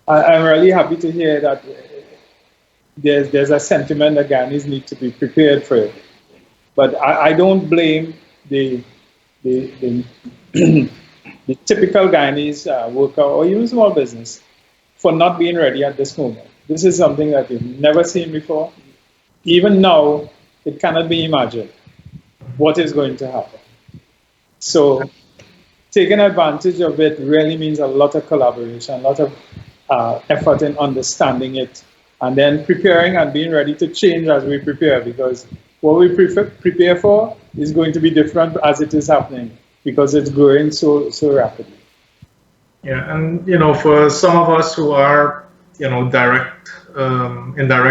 I'm really happy to hear that there's a sentiment that Guyanese need to be prepared for it. But I don't blame the typical Guyanese worker or even small business for not being ready at this moment. This is something that we've never seen before. Even now, it cannot be imagined what is going to happen. So taking advantage of it really means a lot of collaboration, a lot of effort in understanding it, and then preparing and being ready to change as we prepare, because what we prepare for is going to be different as it is happening, because it's growing so rapidly. Yeah, and for some of us who are in direct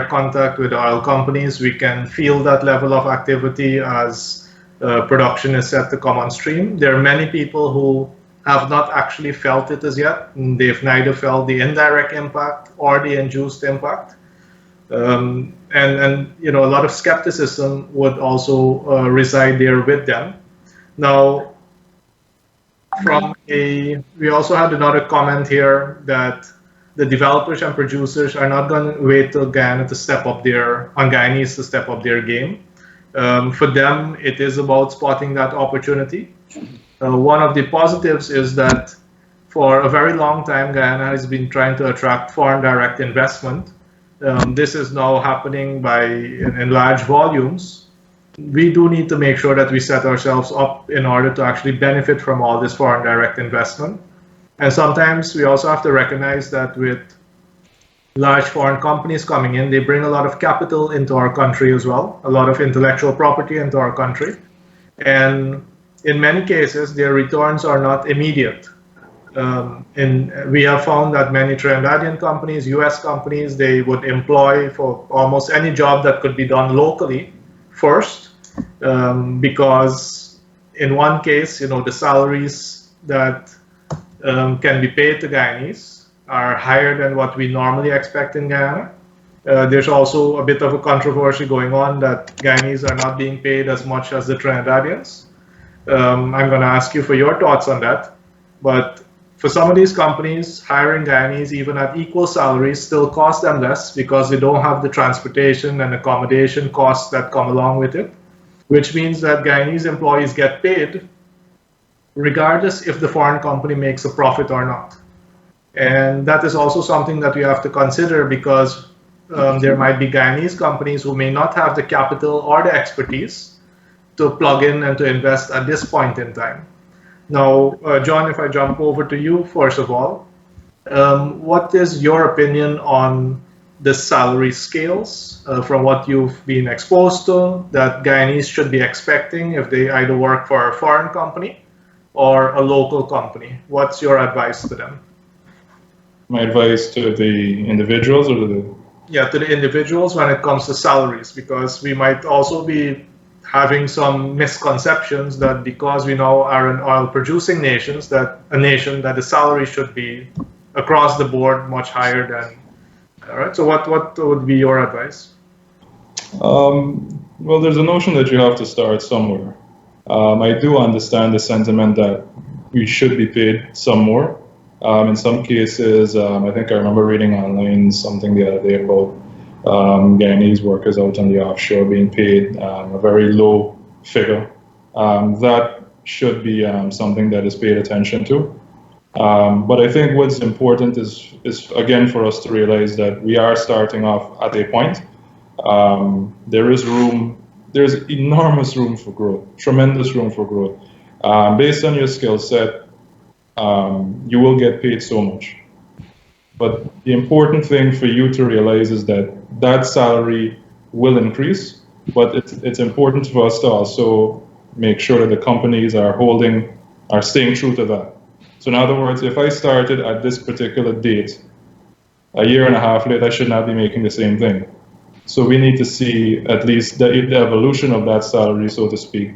contact with oil companies, we can feel that level of activity as production is set to come on stream. There are many people who have not actually felt it as yet. They've neither felt the indirect impact or the induced impact. And a lot of skepticism would also reside there with them. Now, we also had another comment here that the developers and producers are not going to wait till Guyana to step up Guyanese to step up their game. For them, it is about spotting that opportunity. One of the positives is that for a very long time, Guyana has been trying to attract foreign direct investment. This is now happening in large volumes. We do need to make sure that we set ourselves up in order to actually benefit from all this foreign direct investment. And sometimes we also have to recognize that with large foreign companies coming in. They bring a lot of capital into our country as well, a lot of intellectual property into our country. And in many cases, their returns are not immediate. And we have found that many Trinidadian companies, US companies, they would employ for almost any job that could be done locally first, because in one case, the salaries that can be paid to Guyanese are higher than what we normally expect in Guyana. There's also a bit of a controversy going on that Guyanese are not being paid as much as the Trinidadians. I'm going to ask you for your thoughts on that. But for some of these companies, hiring Guyanese even at equal salaries still costs them less because they don't have the transportation and accommodation costs that come along with it, which means that Guyanese employees get paid regardless if the foreign company makes a profit or not. And that is also something that we have to consider because there might be Guyanese companies who may not have the capital or the expertise to plug in and to invest at this point in time. Now, John, if I jump over to you, first of all, what is your opinion on the salary scales from what you've been exposed to that Guyanese should be expecting if they either work for a foreign company or a local company? What's your advice to them? My advice to the individuals or to the... Yeah, to the individuals when it comes to salaries, because we might also be having some misconceptions that because we now are an oil-producing nation, that the salary should be across the board much higher than. All right. So what would be your advice? Well, there's a notion that you have to start somewhere. I do understand the sentiment that we should be paid some more. In some cases, I think I remember reading online something the other day about Guyanese workers out on the offshore being paid a very low figure. That should be something that is paid attention to. But I think what's important is again for us to realize that we are starting off at a point. There's enormous room for growth, tremendous room for growth. Based on your skill set, you will get paid so much. But the important thing for you to realize is that salary will increase, but it's important for us to also make sure that the companies are staying true to that. So in other words, if I started at this particular date, a year and a half later, I should not be making the same thing. So we need to see at least the evolution of that salary, so to speak.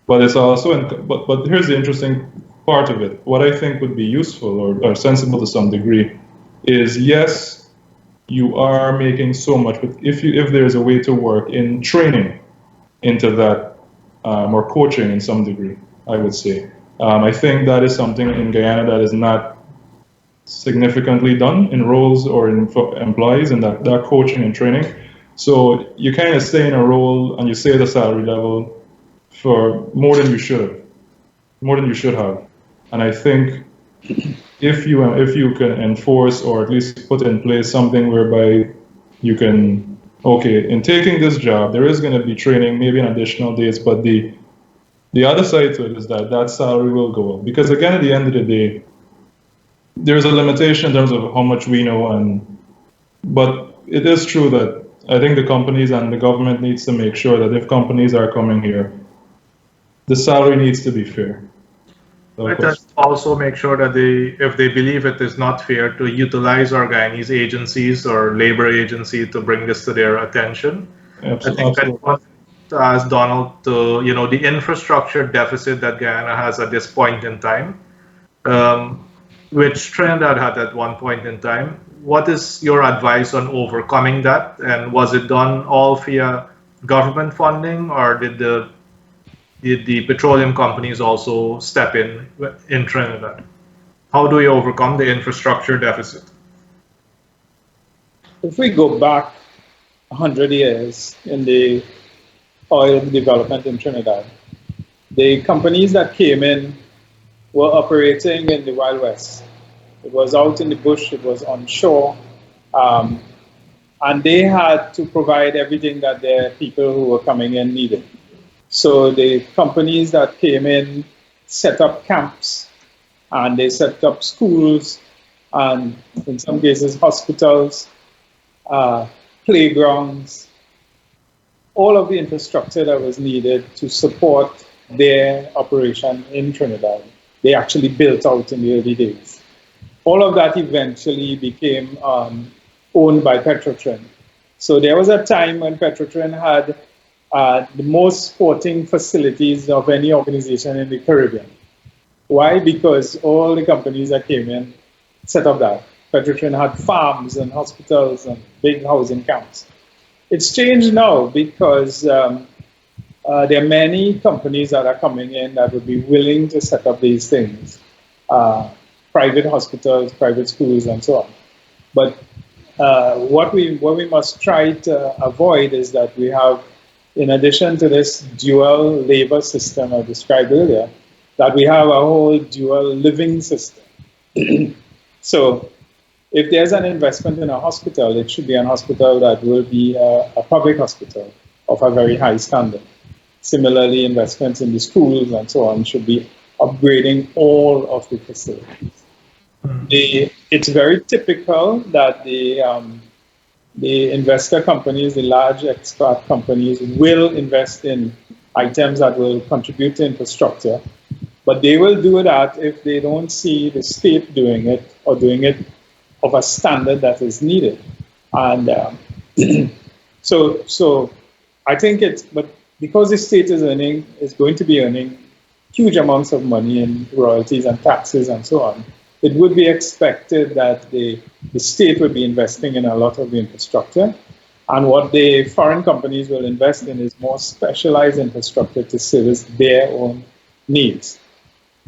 But it's also, but here's the interesting part of it. What I think would be useful or sensible to some degree is, yes, you are making so much, but if there's a way to work in training into that or coaching in some degree, I would say. I think that is something in Guyana that is not significantly done in roles or in employees, and that coaching and training. So you kind of stay in a role and you stay at a salary level for more than you should have. And I think if you can enforce or at least put in place something whereby you can, okay, in taking this job, there is going to be training, maybe an additional days, but the other side to it is that salary will go up. Because again, at the end of the day, there's a limitation in terms of how much we know, but it is true that I think the companies and the government needs to make sure that if companies are coming here, the salary needs to be fair. Let us also make sure that if they believe it is not fair, to utilize our Guyanese agencies or labor agency to bring this to their attention. Absolutely. I think I want to ask Donald to, the infrastructure deficit that Guyana has at this point in time, which Trinidad had at one point in time. What is your advice on overcoming that? And was it done all via government funding, or did the petroleum companies also step in Trinidad? How do we overcome the infrastructure deficit? If we go back 100 years in the oil development in Trinidad, the companies that came in were operating in the Wild West. It was out in the bush, it was on shore, and they had to provide everything that the people who were coming in needed. So the companies that came in set up camps, and they set up schools, and in some cases hospitals, uh, playgrounds, all of the infrastructure that was needed to support their operation in Trinidad. They actually built out in the early days. All of that eventually became owned by Petrotrin. So there was a time when Petrotrin had the most sporting facilities of any organization in the Caribbean. Why? Because all the companies that came in set up that. Petrotrin had farms and hospitals and big housing camps. It's changed now because there are many companies that are coming in that would be willing to set up these things, private hospitals, private schools, and so on. But what we must try to avoid is that we have, in addition to this dual labor system I described earlier, that we have a whole dual living system. So if there's an investment in a hospital, it should be an hospital that will be a public hospital of a very high standard. Similarly, investments in the schools and so on should be upgrading all of the facilities. It's very typical that the investor companies, the large expert companies, will invest in items that will contribute to infrastructure, but they will do that if they don't see the state doing it or doing it of a standard that is needed. And so I think but because the state is going to be earning huge amounts of money in royalties and taxes and so on, it would be expected that the state would be investing in a lot of the infrastructure. And what the foreign companies will invest in is more specialized infrastructure to service their own needs.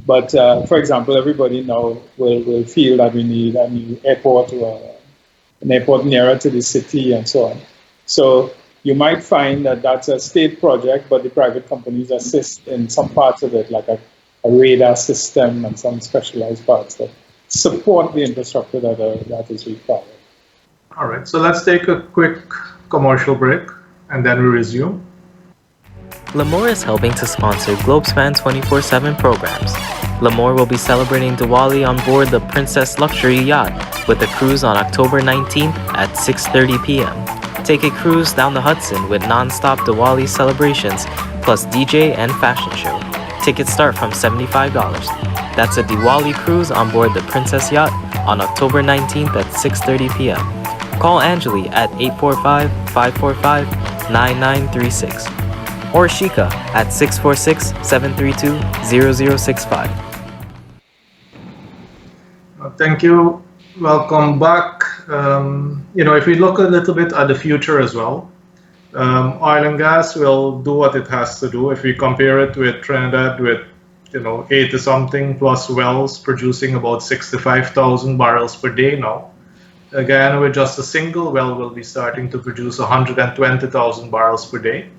But for example, everybody now will feel that we need a new airport or an airport nearer to the city and so on. So you might find that that's a state project, but the private companies assist in some parts of it, like a radar system and some specialized parts that support the infrastructure that is required. All right, so let's take a quick commercial break and then we resume. L'Amour is helping to sponsor Globespan 24x7 programs. L'Amour will be celebrating Diwali on board the Princess Luxury Yacht with a cruise on October 19th at 6:30 p.m. Take a cruise down the Hudson with non-stop Diwali celebrations plus DJ and fashion show. Tickets start from $75. That's a Diwali cruise on board the Princess Yacht on October 19th at 6:30 p.m. Call Angeli at 845-545-9936 or Shika at 646-732-0065. Thank you. Welcome back. If we look a little bit at the future as well, oil and gas will do what it has to do. If we compare it with Trinidad with 80-something plus wells producing about 65,000 barrels per day now, Guyana with just a single well will be starting to produce 120,000 barrels per day.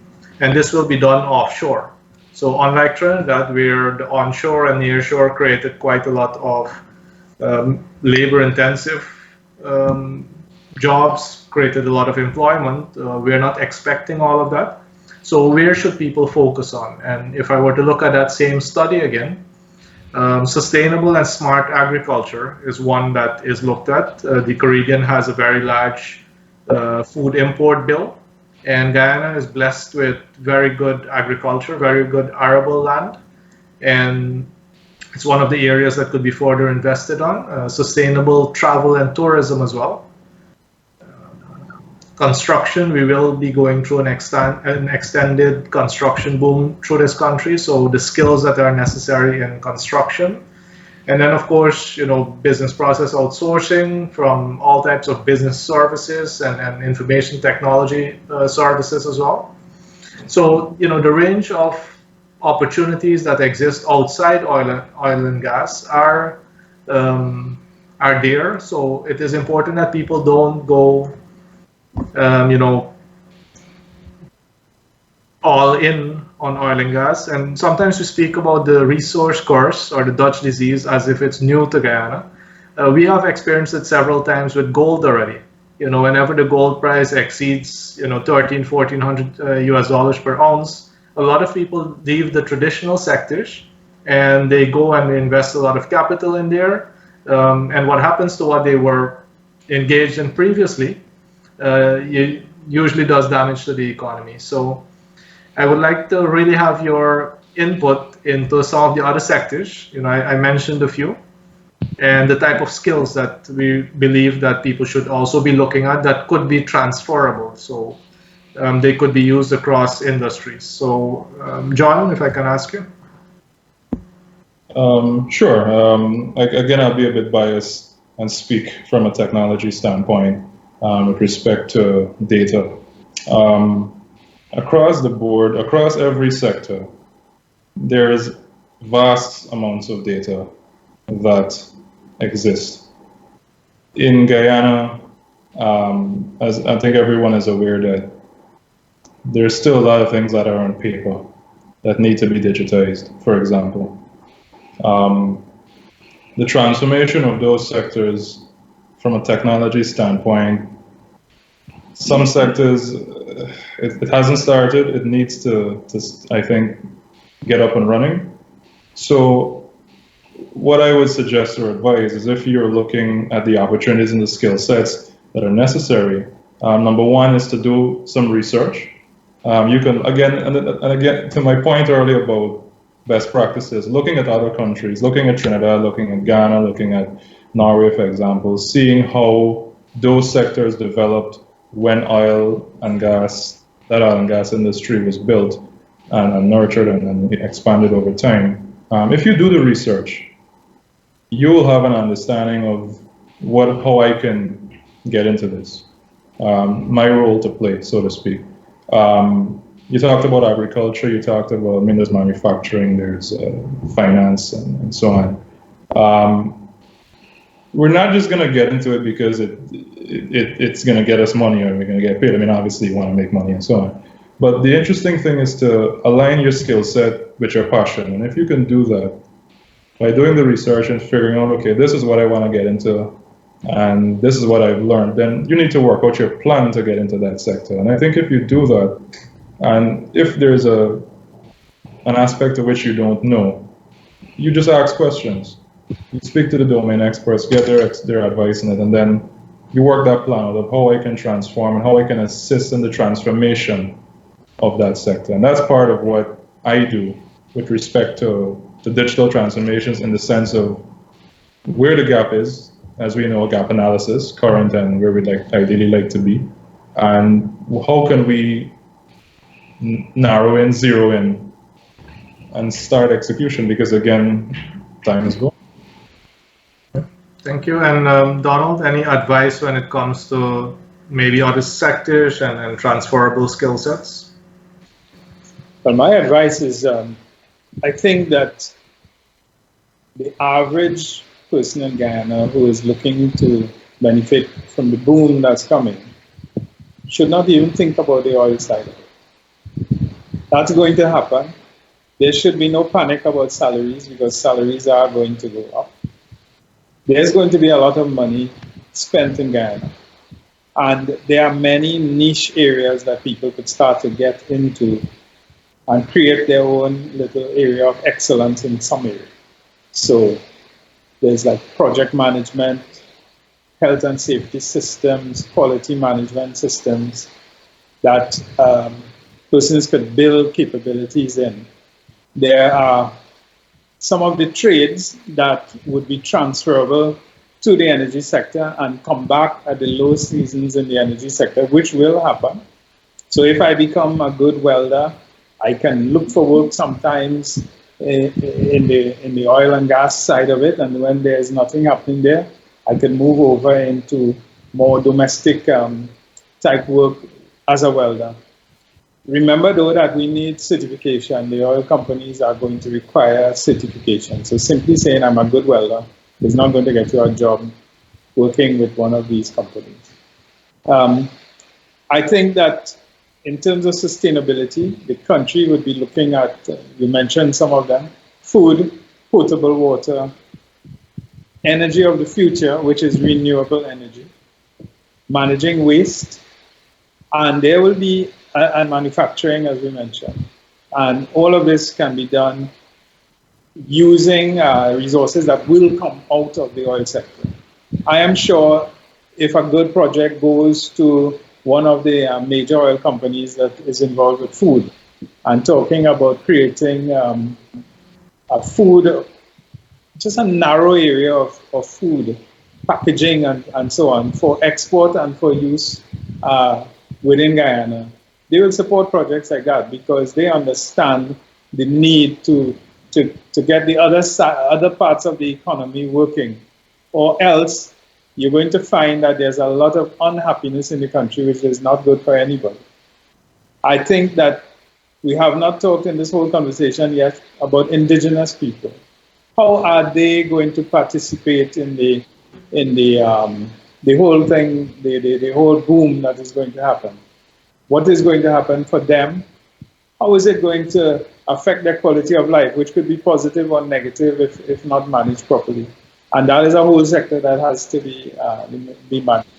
And this will be done offshore. So unlike Trinidad, where the onshore and nearshore created quite a lot of labor-intensive jobs, created a lot of employment, we're not expecting all of that. So where should people focus on? And if I were to look at that same study again, sustainable and smart agriculture is one that is looked at. The Caribbean has a very large food import bill. And Guyana is blessed with very good agriculture, very good arable land. And it's one of the areas that could be further invested on. Sustainable travel and tourism as well. Construction, we will be going through an extended construction boom through this country. So the skills that are necessary in construction. And then, of course, business process outsourcing from all types of business services and information technology services as well. So, the range of opportunities that exist outside oil and gas are there. So it is important that people don't go, all in on oil and gas. And sometimes we speak about the resource curse or the Dutch disease as if it's new to Guyana. We have experienced it several times with gold already. Whenever the gold price exceeds, $1,300-1,400 US dollars per ounce, a lot of people leave the traditional sectors and they go and they invest a lot of capital in there. And what happens to what they were engaged in previously? it usually does damage to the economy. So I would like to really have your input into some of the other sectors. I mentioned a few, and the type of skills that we believe that people should also be looking at that could be transferable. So they could be used across industries. So, John, if I can ask you. Sure. Again, I'll be a bit biased and speak from a technology standpoint with respect to data. Across the board, across every sector, there's vast amounts of data that exist. In Guyana, as I think everyone is aware that there's still a lot of things that are on paper that need to be digitized, for example. The transformation of those sectors from a technology standpoint, some sectors, it hasn't started. It needs to, I think, get up and running. So what I would suggest or advise is if you're looking at the opportunities and the skill sets that are necessary, number one is to do some research. You can, again, and again, to my point earlier about best practices, looking at other countries, looking at Trinidad, looking at Ghana, looking at Norway, for example, seeing how those sectors developed when that oil and gas industry was built and nurtured and expanded over time. If you do the research, you will have an understanding of how I can get into this, my role to play, so to speak. You talked about agriculture, you talked about, there's manufacturing, there's finance, and so on. We're not just going to get into it because it's going to get us money or we're going to get paid. Obviously you want to make money and so on. But the interesting thing is to align your skill set with your passion. And if you can do that by doing the research and figuring out, okay, this is what I want to get into and this is what I've learned, then you need to work out your plan to get into that sector. And I think if you do that, and if there's an aspect of which you don't know, you just ask questions. You speak to the domain experts, get their advice in it, and then you work that plan out of how I can transform and how I can assist in the transformation of that sector. And that's part of what I do with respect to digital transformations in the sense of where the gap is, as we know, gap analysis, current and where we'd ideally like to be, and how can we narrow in, zero in, and start execution, because again, time is gone. Thank you. And Donald, any advice when it comes to maybe other sectors and transferable skill sets? Well, my advice is I think that the average person in Guyana who is looking to benefit from the boom that's coming should not even think about the oil side of it. That's going to happen. There should be no panic about salaries because salaries are going to go up. There's going to be a lot of money spent in Guyana. And there are many niche areas that people could start to get into and create their own little area of excellence in some area. So there's like project management, health and safety systems, quality management systems that persons could build capabilities in. There are some of the trades that would be transferable to the energy sector and come back at the low seasons in the energy sector, which will happen. So if I become a good welder, I can look for work sometimes in the oil and gas side of it, and when there's nothing happening there, I can move over into more domestic type work as a welder. Remember though that we need certification. The oil companies are going to require certification. So simply saying I'm a good welder is not going to get you a job working with one of these companies. I think that in terms of sustainability, the country would be looking at, you mentioned some of them, food, potable water, energy of the future, which is renewable energy, managing waste, and there will be and manufacturing, as we mentioned. And all of this can be done using resources that will come out of the oil sector. I am sure if a good project goes to one of the major oil companies that is involved with food, and talking about creating a food, just a narrow area of food, packaging and so on for export and for use within Guyana. They will support projects like that because they understand the need to get the other parts of the economy working, or else you're going to find that there's a lot of unhappiness in the country, which is not good for anybody. I think that we have not talked in this whole conversation yet about indigenous people. How are they going to participate in the whole thing, the whole boom that is going to happen? What is going to happen for them? How is it going to affect their quality of life, which could be positive or negative if not managed properly? And that is a whole sector that has to be managed.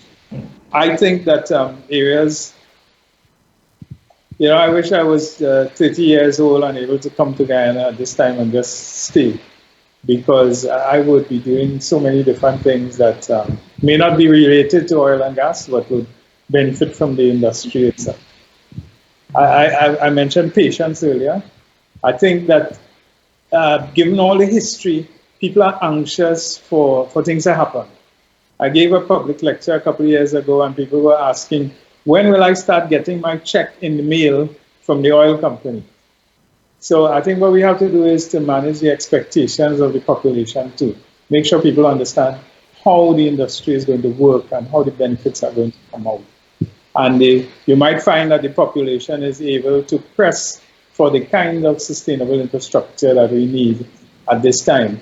I think that areas, I wish I was 30 years old and able to come to Guyana at this time and just stay, because I would be doing so many different things that may not be related to oil and gas, but would benefit from the industry itself. I mentioned patience earlier. I think that given all the history, people are anxious for things to happen. I gave a public lecture a couple of years ago, and people were asking, when will I start getting my check in the mail from the oil company? So I think what we have to do is to manage the expectations of the population too. Make sure people understand how the industry is going to work and how the benefits are going to come out. And you might find that the population is able to press for the kind of sustainable infrastructure that we need at this time.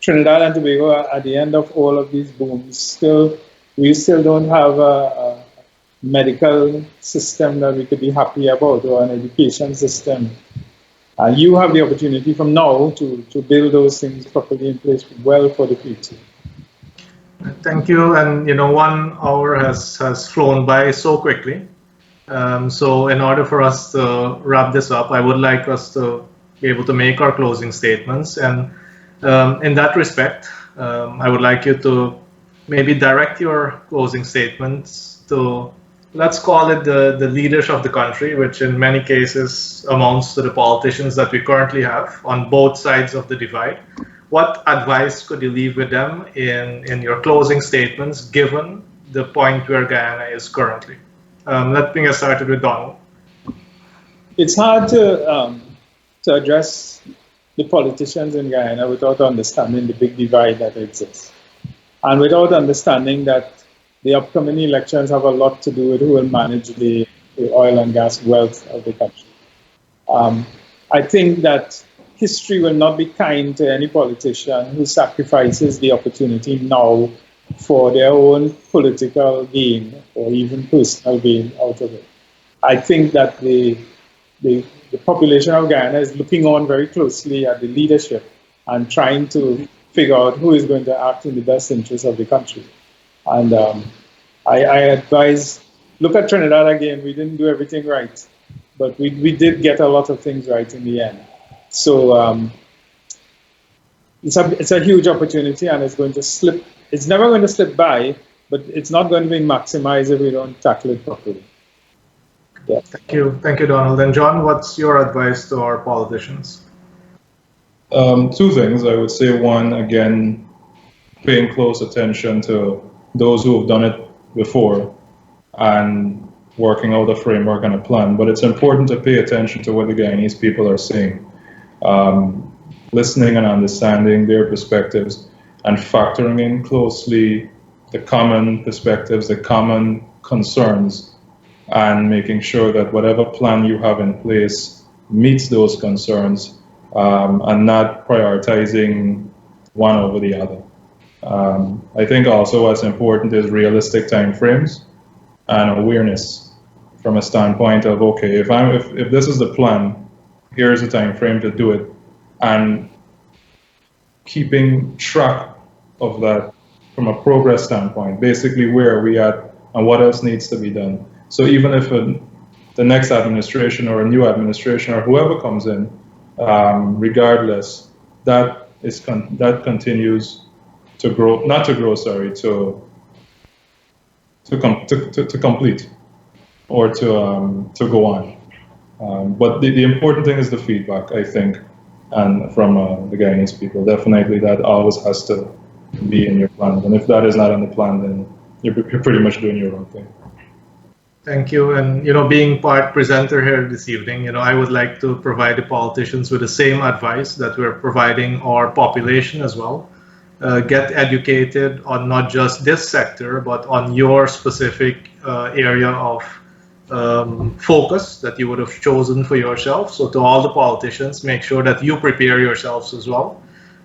Trinidad and Tobago, at the end of all of these booms, we still don't have a medical system that we could be happy about, or an education system. You have the opportunity from now to build those things properly in place well for the future. Thank you. And 1 hour has flown by so quickly. So in order for us to wrap this up, I would like us to be able to make our closing statements. And in that respect, I would like you to maybe direct your closing statements to, let's call it the leaders of the country, which in many cases amounts to the politicians that we currently have on both sides of the divide. What advice could you leave with them in your closing statements, given the point where Guyana is currently? Let me get started with Donald. It's hard to address the politicians in Guyana without understanding the big divide that exists, and without understanding that the upcoming elections have a lot to do with who will manage the oil and gas wealth of the country. I think that history will not be kind to any politician who sacrifices the opportunity now for their own political gain or even personal gain out of it. I think that the population of Guyana is looking on very closely at the leadership and trying to figure out who is going to act in the best interest of the country. And I advise, look at Trinidad again. We didn't do everything right, but we did get a lot of things right in the end. So it's a huge opportunity, and it's going to slip. It's never going to slip by, but it's not going to be maximized if we don't tackle it properly. Yeah. Thank you, Donald. And John, what's your advice to our politicians? 2 things. I would say, one, again, paying close attention to those who have done it before and working out a framework and a plan. But it's important to pay attention to what the Guyanese people are saying, listening and understanding their perspectives and factoring in closely the common perspectives, the common concerns, and making sure that whatever plan you have in place meets those concerns, and not prioritizing one over the other. I think also what's important is realistic timeframes and awareness from a standpoint of, okay, if this is the plan, here's the time frame to do it, and keeping track of that from a progress standpoint, basically where are we at and what else needs to be done. So even if the next administration or a new administration or whoever comes in, regardless, that continues to grow, to to complete or to go on. But the important thing is the feedback, I think, and from the Guyanese people. Definitely, that always has to be in your plan. And if that is not in the plan, then you're pretty much doing your own thing. Thank you. And, being part presenter here this evening, I would like to provide the politicians with the same advice that we're providing our population as well. Get educated on not just this sector, but on your specific area of focus that you would have chosen for yourself. So to all the politicians, make sure that you prepare yourselves as well.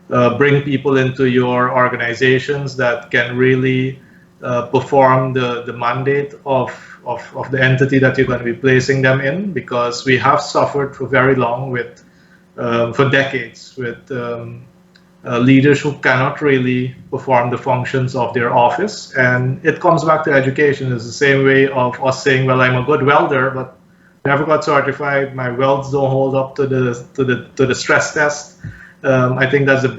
Bring people into your organizations that can really perform the mandate of the entity that you're going to be placing them in, because we have suffered for very long with, for decades, with leaders who cannot really perform the functions of their office. And it comes back to education. It's the same way of us saying, well, I'm a good welder, but never got certified. My welds don't hold up to the stress test. I think that's the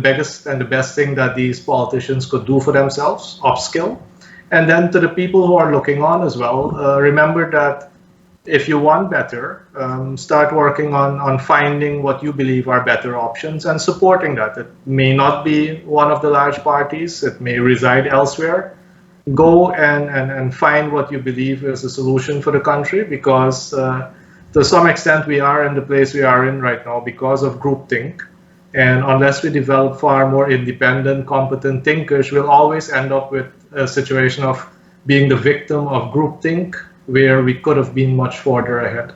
biggest and the best thing that these politicians could do for themselves, upskill. And then to the people who are looking on as well, remember that if you want better, start working on finding what you believe are better options and supporting that. It may not be one of the large parties, it may reside elsewhere. Go and find what you believe is a solution for the country, because to some extent we are in the place we are in right now because of groupthink. And unless we develop far more independent, competent thinkers, we'll always end up with a situation of being the victim of groupthink, where we could have been much further ahead.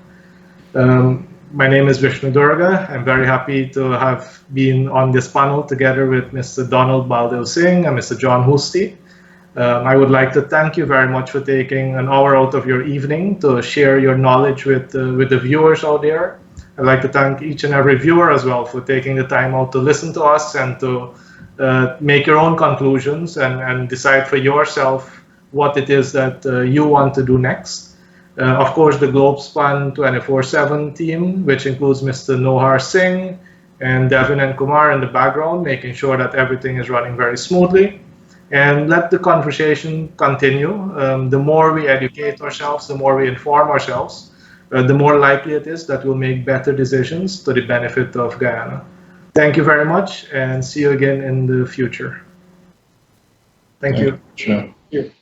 My name is Vishnu Durga. I'm very happy to have been on this panel together with Mr. Donald Baldev Singh and Mr. John Hoosty. I would like to thank you very much for taking an hour out of your evening to share your knowledge with the viewers out there. I'd like to thank each and every viewer as well for taking the time out to listen to us and to make your own conclusions and decide for yourself what it is that you want to do next. Of course, the Globespan 24x7 team, which includes Mr. Nohar Singh and Devin and Kumar in the background, making sure that everything is running very smoothly. And let the conversation continue. The more we educate ourselves, the more we inform ourselves, the more likely it is that we'll make better decisions to the benefit of Guyana. Thank you very much, and see you again in the future. Thank you. Sure. Thank you.